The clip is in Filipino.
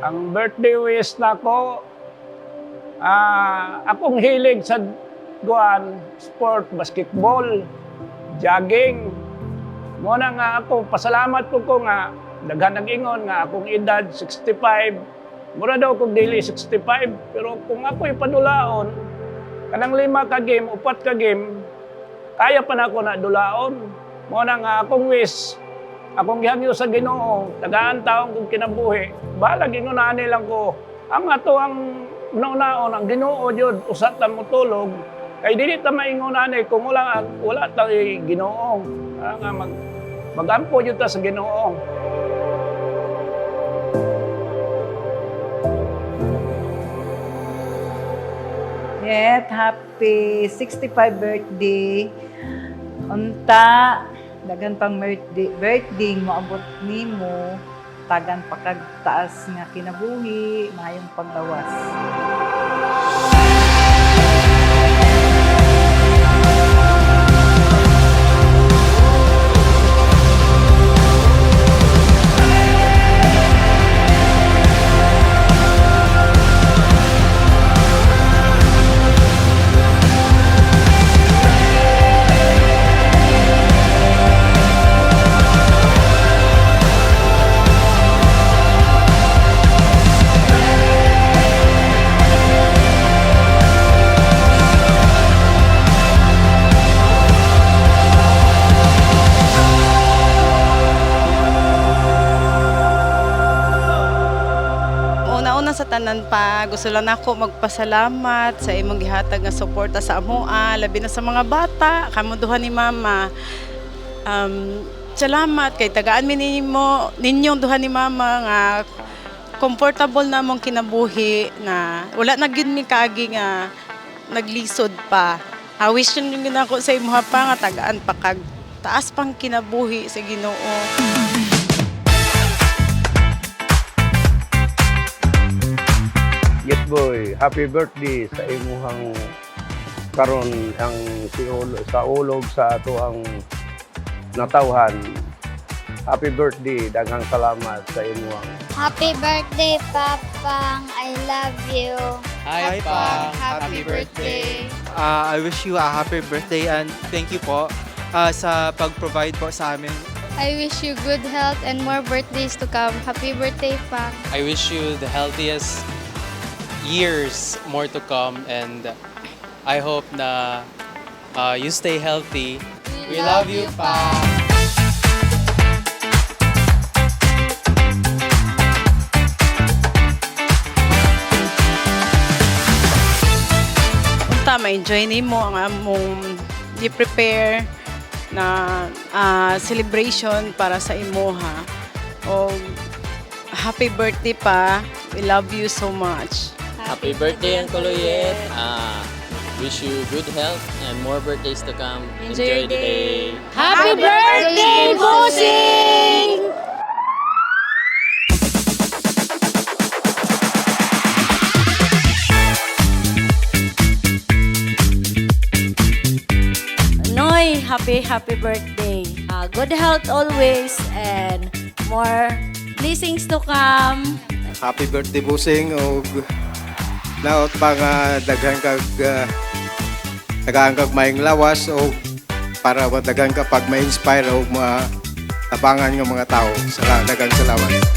Ang birthday wish nako, akong hilig sa sport, basketball, jogging. Muna nga ako, pasalamat ko nga, daghan nag-ingon nga akong edad 65. Mura daw kong daily 65, pero kung ako ipadulaon, kanang 5 ka game, 4 ka game, kaya pa na ako na dulaon. Muna nga akong wish, akong gihagyo sa Ginoo, tagaan taong kong kinabuhi. Bahala gingunaan nilang ko. Ang ato ang naon ang Ginoo jud usat ta mo tulog. Kay dili ta maingunan kung wala ta Ginoo. Nga magampo jud ta sa Ginoo. Yet, happy 65 birthday. Unta, dagan pang birthday moabot nimo, tagan pakagtaas nga kinabuhi, mayong paglawas. Una sa tanan pa, gusto lang ako magpasalamat sa imong gihatag nga suporta sa amoa, labi na sa mga bata, kamuduhan ni mama. Salamat kay tagaan mi ninyong duha ni mama nga comfortable na mong kinabuhi na wala na gyud mi kaagi nga naglisod pa. Wish yun ako sa imuha pa nga tagaan pa kag taas pang kinabuhi sa Ginoo. Yes boy, happy birthday sa imuhang karon ang sa ulog sa ato ang natawhan. Happy birthday, daghang salamat sa imuhang. Happy birthday, Papang. I love you. Hi, Pang. Happy birthday. I wish you a happy birthday and thank you po sa pag-provide po sa amin. I wish you good health and more birthdays to come. Happy birthday, Pang. I wish you the healthiest years more to come, and I hope na you stay healthy. We love you, Pa. Unta ma-enjoy nimo ang among i-prepare na celebration para sa imuha. O happy birthday pa. We love you so much. Happy birthday, Uncle Oyet. Wish you good health and more birthdays to come. Enjoy the day. Happy birthday, Bossing! Noy, happy birthday. Good health always and more blessings to come. Happy birthday, Busing. O naot pa nga daghan kag maing lawas o para daghan ka pag ma-inspire o matabangan ng mga tao. Daghang salamat.